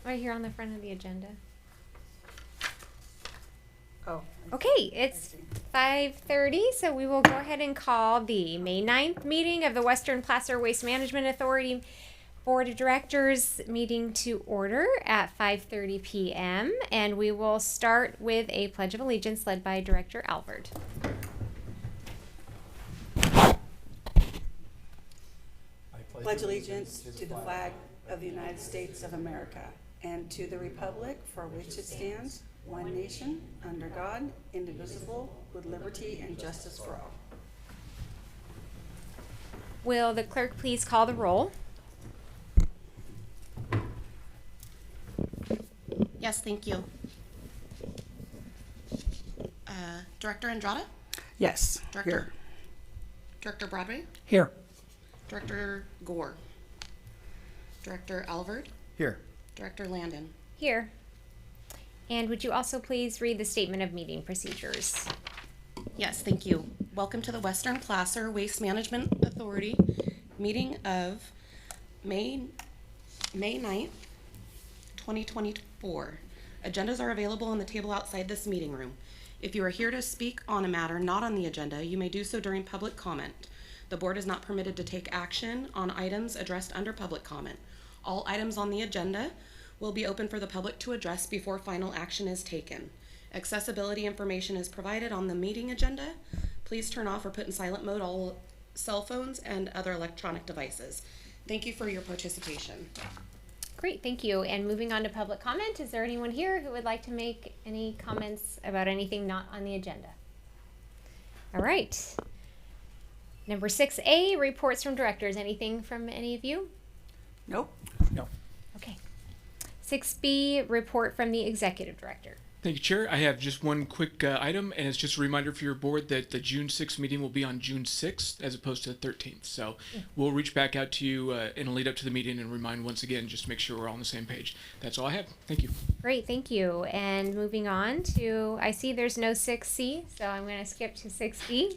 Right here on the front of the agenda. Oh. Okay, it's 5:30, so we will go ahead and call the May 9th meeting of the Western Placer Waste Management Authority Board of Directors meeting to order at 5:30 p.m. And we will start with a Pledge of Allegiance led by Director Alvord. Pledge allegiance to the flag of the United States of America and to the republic for which it stands, one nation, under God, indivisible, with liberty and justice for all. Will the clerk please call the roll? Yes, thank you. Director Andrada? Yes, Director. here. Director Broadway? Here. Director Gore? Director Alvord? Here. Director Landon? Here. And would you also please read the statement of meeting procedures? Yes, thank you. Welcome to the Western Placer Waste Management Authority meeting of May 9th, 2024. Agendas are available on the table outside this meeting room. If you are here to speak on a matter not on the agenda, you may do so during public comment. The board is not permitted to take action on items addressed under public comment. All items on the agenda will be open for the public to address before final action is taken. Accessibility information is provided on the meeting agenda. Please turn off or put in silent mode all cell phones and other electronic devices. Thank you for your participation. Great, thank you. And moving on to public comment, is there anyone here who would like to make any comments about anything not on the agenda? All right. Number 6A, reports from directors. Anything from any of you? Nope. No. Okay. 6B, report from the executive director. Thank you, Chair. I have just one quick item, and it's just a reminder for your board that the June 6th meeting will be on June 6th as opposed to the 13th. So we'll reach back out to you in a lead up to the meeting and remind once again, just to make sure we're all on the same page. That's all I have. Thank you. Great, thank you. And moving on to, I see there's no 6C, so I'm going to skip to 6E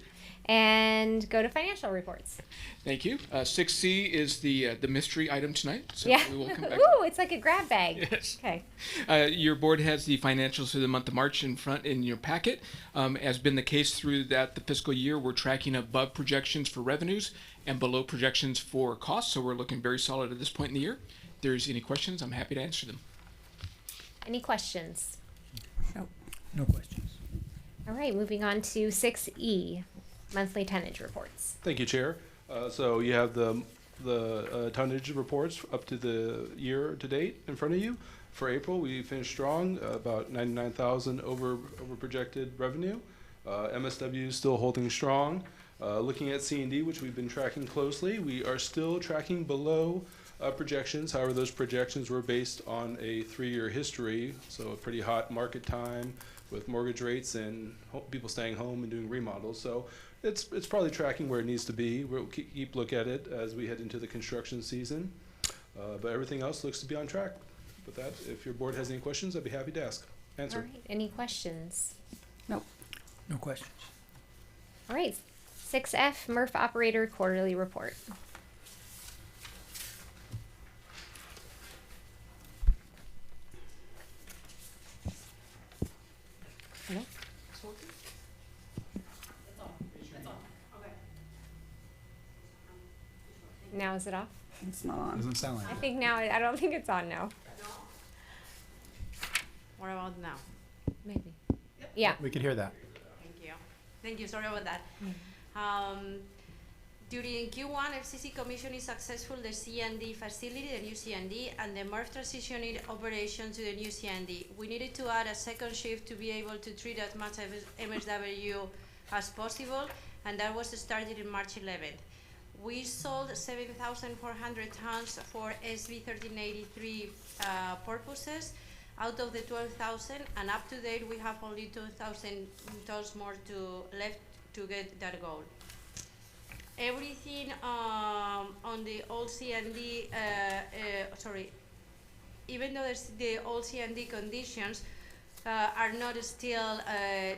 and go to financial reports. Thank you. 6C is the mystery item tonight. So Yeah. we will come back. Ooh, it's like a grab bag. Yes. Okay. Your board has the financials for the month of March in front in your packet. As been the case through the fiscal year, we're tracking above projections for revenues and below projections for costs. So we're looking very solid at this point in the year. If there's any questions, I'm happy to answer them. Any questions? Nope. No questions. All right, moving on to 6E, monthly tonnage reports. Thank you, Chair. So you have the tonnage reports up to the year to date in front of you. For April, we finished strong, about 99,000 over projected revenue. MSW is still holding strong. Looking at C&D, which we've been tracking closely, we are still tracking below projections. However, those projections were based on a 3-year history, so a pretty hot market time with mortgage rates and people staying home and doing remodels. So it's probably tracking where it needs to be. We'll keep look at it as we head into the construction season. But everything else looks to be on track. With that, if your board has any questions, I'd be happy to answer. All right, any questions? Nope. No questions. All right, 6F, MRF operator quarterly report. Hello? Now is it off? It's not on. Doesn't sound like I it. think now, I don't think it's on now. What about now? Maybe. Yeah. We can hear that. Thank you. Thank you. Sorry about that. During Q1, FCC commissioned successful the CND facility, the new CND, and the MRF transitioning operation to the new CND. We needed to add a second shift to be able to treat as much MSW as possible, and that was started in March 11th. We sold 7,400 tons for SB 1383 purposes out of the 12,000, and up to date we have only 2,000 tons more left to get that goal. Everything on the old CND, even though the old CND conditions are not still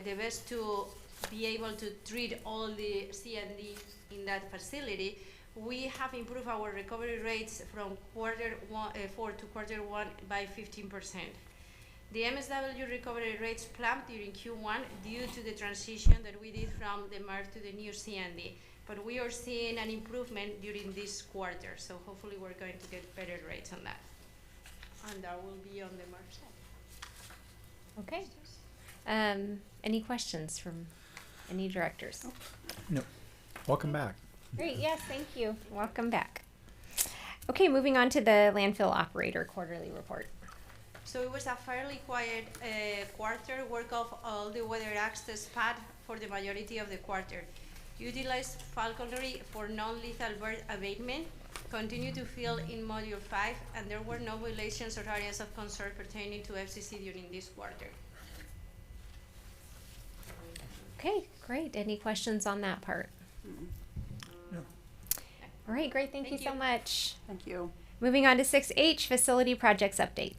the best to be able to treat all the CND in that facility, We have improved our recovery rates from Q4 to Q1 by 15%. The MSW recovery rates plumped during Q1 due to the transition that we did from the MRF to the new CND. But we are seeing an improvement during this quarter, so hopefully we're going to get better rates on that. And that will be on the MRF side. Okay. Any questions from any directors? No. Welcome back. Great, yes, thank you. Welcome back. Okay, moving on to the landfill operator quarterly report. So it was a fairly quiet quarter. Work off all the weather access pad for the majority of the quarter. Utilized falconry for non-lethal bird abatement. Continue to fill in Module 5, and there were no violations or areas of concern pertaining to FCC during this quarter. Okay, great. Any questions on that part? No. All right, great. Thank you Thank so you. much. Thank you. Moving on to 6H, facility projects update.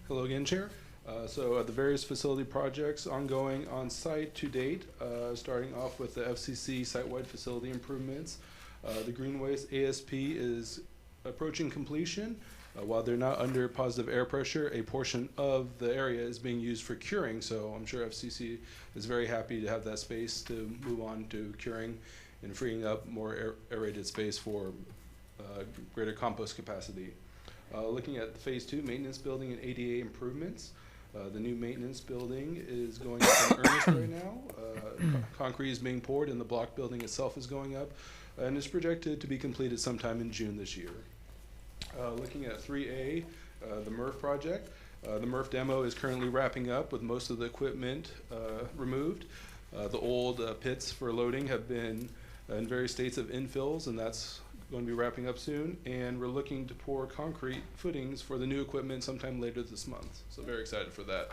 Hello again, Chair. So the various facility projects ongoing on site to date, starting off with the FCC site-wide facility improvements. The Green Waste ASP is approaching completion. While they're not under positive air pressure, a portion of the area is being used for curing, so I'm sure FCC is very happy to have that space to move on to curing and freeing up more aerated space for greater compost capacity. Looking at phase 2, maintenance building and ADA improvements. The new maintenance building is going up in earnest right now. Concrete is being poured and the block building itself is going up and is projected to be completed sometime in June this year. Looking at 3A, the MRF project. The MRF demo is currently wrapping up with most of the equipment removed. The old pits for loading have been in various states of infills, and that's going to be wrapping up soon. And we're looking to pour concrete footings for the new equipment sometime later this month. So very excited for that.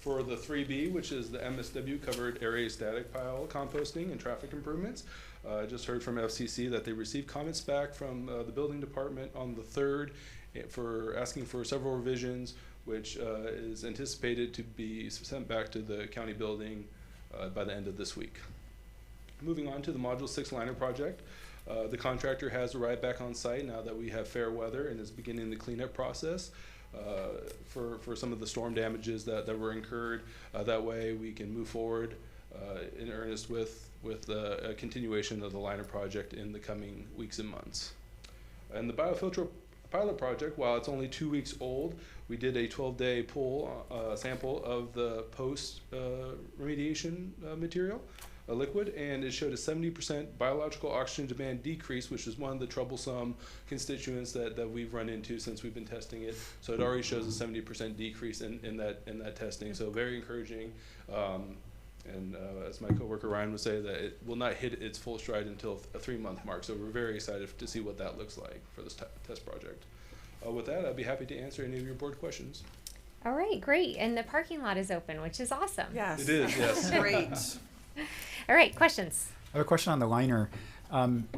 For the 3B, which is the MSW covered area static pile composting and traffic improvements, I just heard from FCC that they received comments back from the building department on the 3rd for asking for several revisions, which is anticipated to be sent back to the county building by the end of this week. Moving on to the Module 6 liner project. The contractor has arrived back on site now that we have fair weather and is beginning the cleanup process for some of the storm damages that were incurred. That way we can move forward in earnest with the continuation of the liner project in the coming weeks and months. And the biofilter pilot project, while it's only 2 weeks old, we did a 12-day pull sample of the post remediation material, a liquid, and it showed a 70% biological oxygen demand decrease, which is one of the troublesome constituents that we've run into since we've been testing it. So it already shows a 70% decrease in that testing. So very encouraging. And as my coworker Ryan would say, that it will not hit its full stride until a 3-month mark. So we're very excited to see what that looks like for this test project. With that, I'd be happy to answer any of your board questions. All right, great. And the parking lot is open, which is awesome. Yes. It is, yes. Great. All right, questions? I have a question on the liner.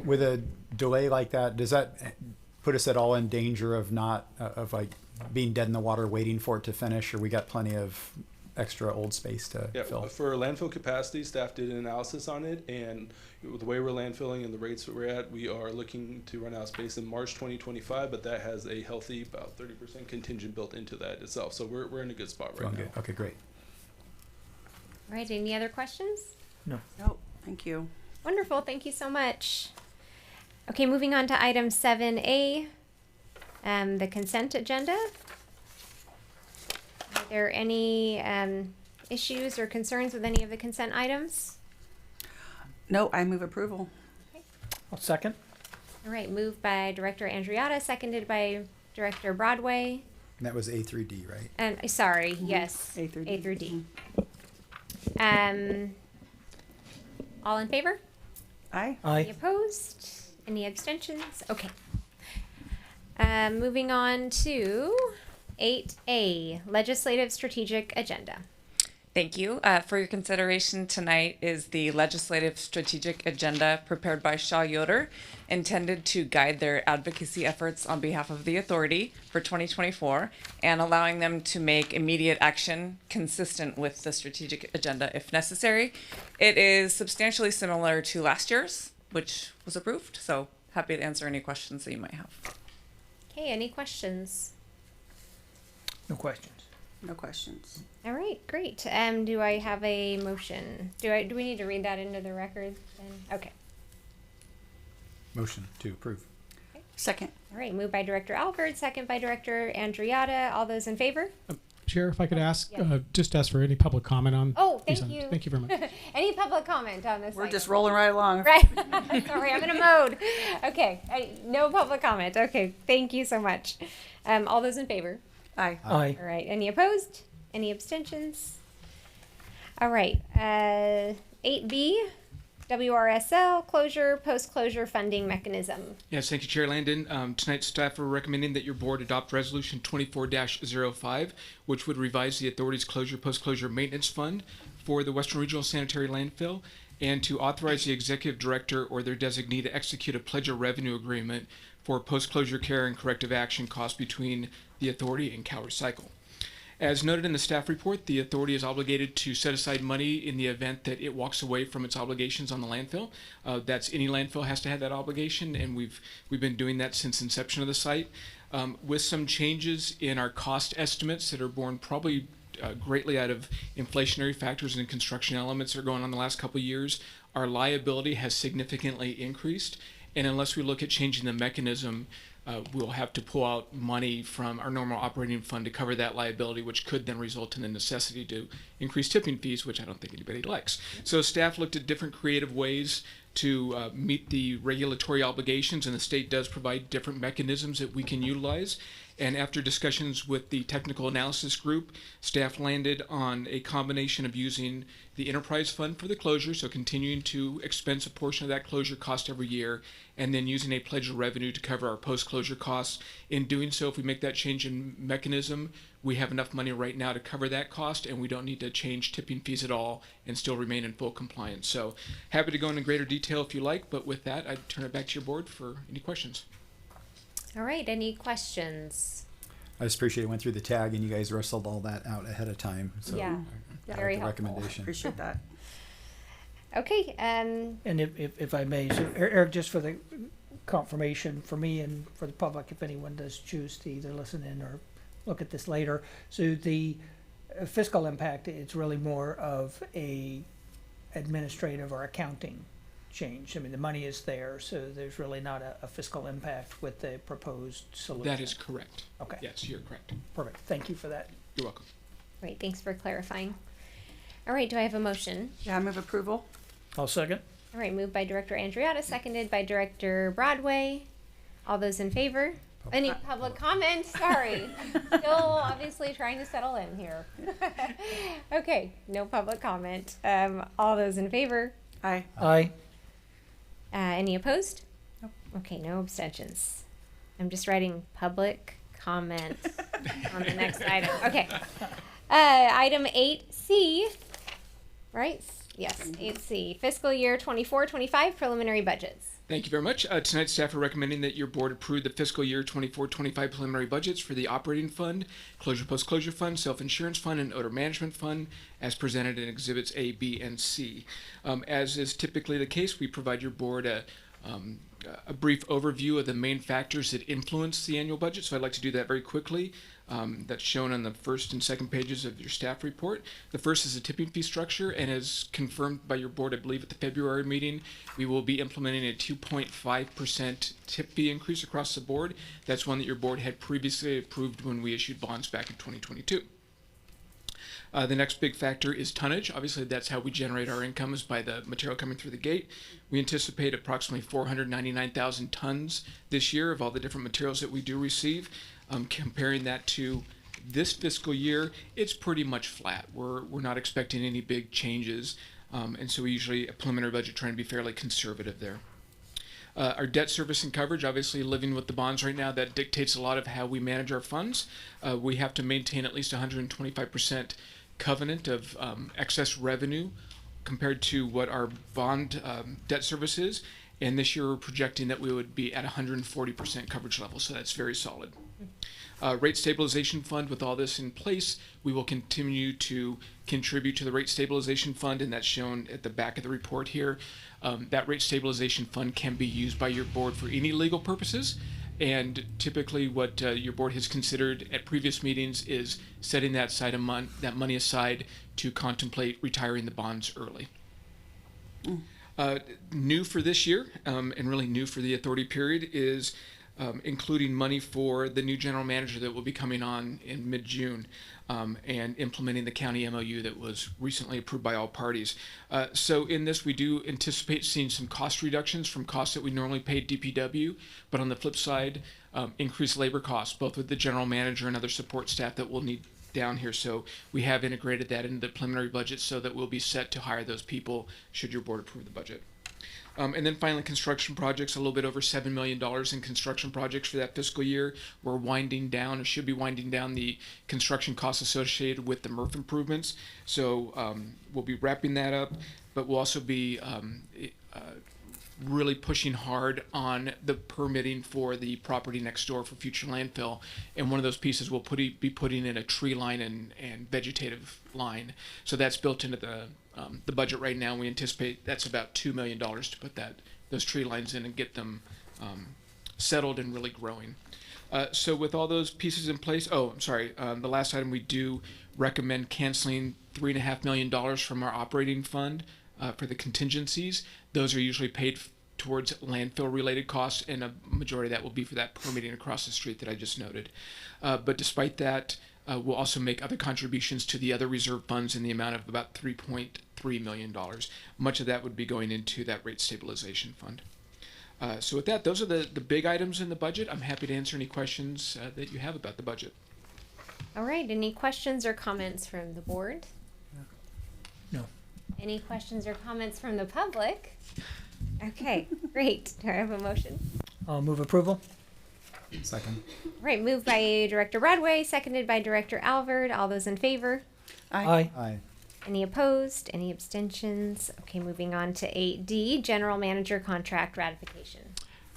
With a delay like that, does that put us at all in danger of like being dead in the water waiting for it to finish, or we got plenty of extra old space to fill? For landfill capacity, staff did an analysis on it, and the way we're landfilling and the rates that we're at, we are looking to run out of space in March 2025, but that has a healthy about 30% contingent built into that itself. So we're in a good spot right now. Good. Okay, great. All right, any other questions? No. Oh, thank you. Wonderful, thank you so much. Okay, moving on to item 7A, the consent agenda. Are there any issues or concerns with any of the consent items? No, I move approval. I'll second. All right, moved by Director Andriotta, seconded by Director Broadway. And that was A through D, right? And sorry, yes, A through D. A through D. All in favor? Aye. Any opposed? Any abstentions? Okay. Moving on to 8A, Legislative Strategic Agenda. Thank you. For your consideration tonight is the Legislative Strategic Agenda prepared by Shaw Yoder, intended to guide their advocacy efforts on behalf of the authority for 2024 and allowing them to make immediate action consistent with the strategic agenda if necessary. It is substantially similar to last year's which was approved. So happy to answer any questions that you might have. Okay, any questions? No questions. No questions. All right, great. Do I have a motion? Do we need to read that into the record then? Okay. Motion to approve. Second. All right, moved by Director Alford, second by Director Andriotta. All those in favor? Chair, if I could ask, Yeah. just ask for any public comment on. Oh, these thank items. you. Thank you very much. Any public comment on this? We're item? just rolling right along. Right. Sorry, I'm in a mode. Okay, no public comment. Okay, thank you so much. All those in favor? Aye. Aye. All right. Any opposed? Any abstentions? All right. 8B, WRSL closure, post-closure funding mechanism. Yes, thank you, Chair Landon. Tonight, staff are recommending that your board adopt Resolution 24-05, which would revise the authority's closure post-closure maintenance fund for the Western Regional Sanitary Landfill, and to authorize the executive director or their designee to execute a pledge of revenue agreement for post-closure care and corrective action costs between the authority and Cal Recycle. As noted in the staff report, the authority is obligated to set aside money in the event that it walks away from its obligations on the landfill. That's any landfill has to have that obligation, and we've been doing that since inception of the site. With some changes in our cost estimates that are born probably greatly out of inflationary factors and construction elements that are going on the last couple of years, our liability has significantly increased. And unless we look at changing the mechanism, we'll have to pull out money from our normal operating fund to cover that liability, which could then result in the necessity to increase tipping fees, which I don't think anybody likes. So staff looked at different creative ways to meet the regulatory obligations, and the state does provide different mechanisms that we can utilize. And after discussions with the technical analysis group, staff landed on a combination of using the enterprise fund for the closure, so continuing to expense a portion of that closure cost every year, and then using a pledge of revenue to cover our post-closure costs. In doing so, if we make that change in mechanism, we have enough money right now to cover that cost, and we don't need to change tipping fees at all and still remain in full compliance. So happy to go into greater detail if you like, but with that, I'd turn it back to your board for any questions. All right. Any questions? I just appreciate it went through the tag and you guys wrestled all that out ahead of time. So Yeah, I very like the helpful. recommendation. Appreciate that. Okay. And if I may, so Eric, just for the confirmation for me and for the public, if anyone does choose to either listen in or look at this later. So the fiscal impact, it's really more of a administrative or accounting change. I mean, the money is there, so there's really not a fiscal impact with the proposed solution. That is correct. Okay, Yes, you're correct. perfect. Thank you for that. You're welcome. Great. Thanks for clarifying. All right. Do I have a motion? Yeah, I move approval. I'll second. All right. Moved by Director Andriotta, seconded by Director Broadway. All those in favor? Any public comment? Sorry. Still obviously trying to settle in here. Okay. No public comment. All those in favor? Aye. Aye. Any opposed? Okay, no abstentions. I'm just writing public comment on the next item. Okay. Item 8C, right? Yes, 8C, fiscal year 24-25 preliminary budgets. Thank you very much. Tonight, staff are recommending that your board approve the fiscal year 24-25 preliminary budgets for the operating fund, closure post-closure fund, self-insurance fund, and odor management fund as presented in exhibits A, B, and C. As is typically the case, we provide your board a brief overview of the main factors that influence the annual budget. So I'd like to do that very quickly. That's shown on the first and second pages of your staff report. The first is the tipping fee structure, and as confirmed by your board, I believe, at the February meeting, we will be implementing a 2.5% tip fee increase across the board. That's one that your board had previously approved when we issued bonds back in 2022. The next big factor is tonnage. Obviously, that's how we generate our income, is by the material coming through the gate. We anticipate approximately 499,000 tons this year of all the different materials that we do receive. Comparing that to this fiscal year, it's pretty much flat. We're not expecting any big changes, and so we usually, a preliminary budget, trying to be fairly conservative there. Our debt service and coverage, obviously living with the bonds right now, that dictates a lot of how we manage our funds. We have to maintain at least 125% covenant of excess revenue compared to what our bond debt service is. And this year we're projecting that we would be at 140% coverage level, so that's very solid. Rate stabilization fund, with all this in place, we will continue to contribute to the rate stabilization fund, and that's shown at the back of the report here. That rate stabilization fund can be used by your board for any legal purposes. And typically what your board has considered at previous meetings is setting that money aside to contemplate retiring the bonds early. New for this year, and really new for the authority period, is including money for the new general manager that will be coming on in mid-June, and implementing the county MOU that was recently approved by all parties. So in this, we do anticipate seeing some cost reductions from costs that we normally pay DPW, but on the flip side, increased labor costs, both with the general manager and other support staff that we'll need down here. So we have integrated that into the preliminary budget so that we'll be set to hire those people should your board approve the budget. And then finally, construction projects, a little bit over $7 million in construction projects for that fiscal year. We're winding down, or should be winding down, the construction costs associated with the MRF improvements. So we'll be wrapping that up, but we'll also be really pushing hard on the permitting for the property next door for future landfill. And one of those pieces we'll be putting in a tree line and vegetative line. So that's built into the budget right now. We anticipate that's about $2 million to put those tree lines in and get them settled and really growing. So with all those pieces in place, the last item, we do recommend canceling $3.5 million from our operating fund for the contingencies. Those are usually paid towards landfill related costs, and a majority of that will be for that permitting across the street that I just noted. But despite that, we'll also make other contributions to the other reserve funds in the amount of about $3.3 million. Much of that would be going into that rate stabilization fund. So with that, those are the big items in the budget. I'm happy to answer any questions that you have about the budget. All right, any questions or comments from the board? No. Any questions or comments from the public? Okay, great. Do I have a motion? I'll move approval. Second. Right, moved by Director Radway, seconded by Director Alvord. All those in favor? Aye. Aye. Any opposed? Any abstentions? Okay, moving on to 8D, General Manager Contract Ratification.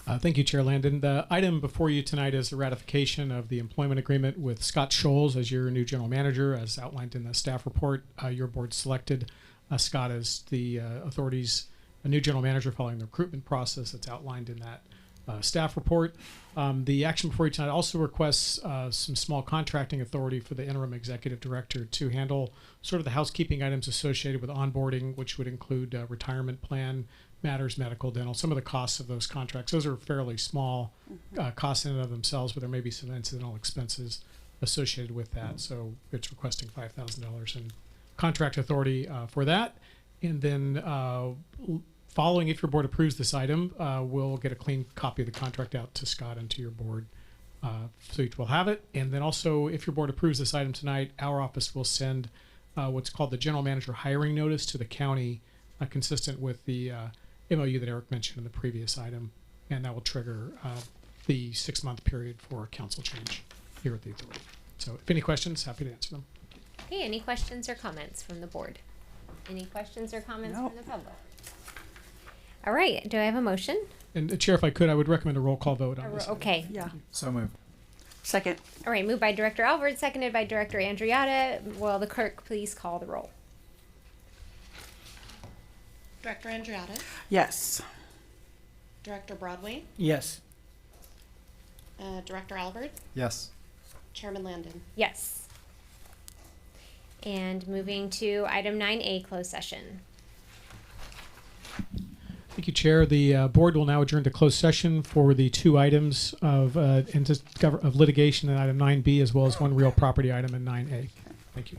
Thank you, Chair Landon. The item before you tonight is the ratification of the employment agreement with Scott Scholes as your new general manager, as outlined in the staff report. Your board selected Scott as the authority's new general manager following the recruitment process that's outlined in that staff report. The action before you tonight also requests some small contracting authority for the interim executive director to handle sort of the housekeeping items associated with onboarding, which would include retirement plan matters, medical, dental, some of the costs of those contracts. Those are fairly small costs in and of themselves, but there may be some incidental expenses associated with that. So it's requesting $5,000 in contract authority for that. And then following, if your board approves this item, we'll get a clean copy of the contract out to Scott and to your board, so each will have it. And then also, if your board approves this item tonight, our office will send what's called the general manager hiring notice to the county, consistent with the MOU that Eric mentioned in the previous item, and that will trigger the 6-month period for council change here at the authority. So if any questions, happy to answer them. Okay, any questions or comments from the board? Any questions or comments from the public? All right, do I have a motion? And Chair, if I could, I would recommend a roll call vote on this. Okay. Yeah. So moved. Second. All right, moved by Director Alvord, seconded by Director Andriotta. Will the clerk please call the roll? Director Andriotta, Yes. Director Broadway, Yes. Director Albert, Yes. Chairman Landon. Yes. And moving to item 9A, closed session. Thank you, Chair. The board will now adjourn to closed session for the 2 items of litigation in item 9B, as well as 1 real property item in 9A. Thank you.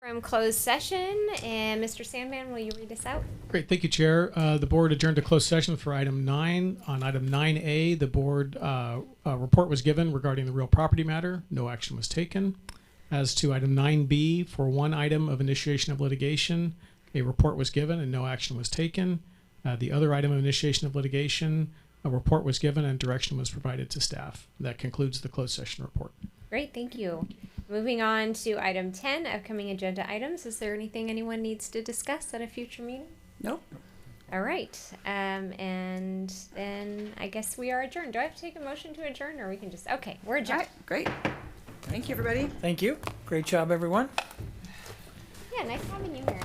From closed session, and Mr. Sandman, will you read us out? Great, thank you, Chair. The board adjourned to closed session for item 9. On item 9A, the board report was given regarding the real property matter. No action was taken. As to item 9B, for one item of initiation of litigation, a report was given and no action was taken. The other item of initiation of litigation, a report was given and direction was provided to staff. That concludes the closed session report. Great, thank you. Moving on to item 10, upcoming agenda items. Is there anything anyone needs to discuss at a future meeting? Nope. All right, and then I guess we are adjourned. Do I have to take a motion to adjourn, or we can just, okay, we're All adjourned. right, great. Thank you, everybody. Thank you. Great job, everyone. Yeah, nice having you here.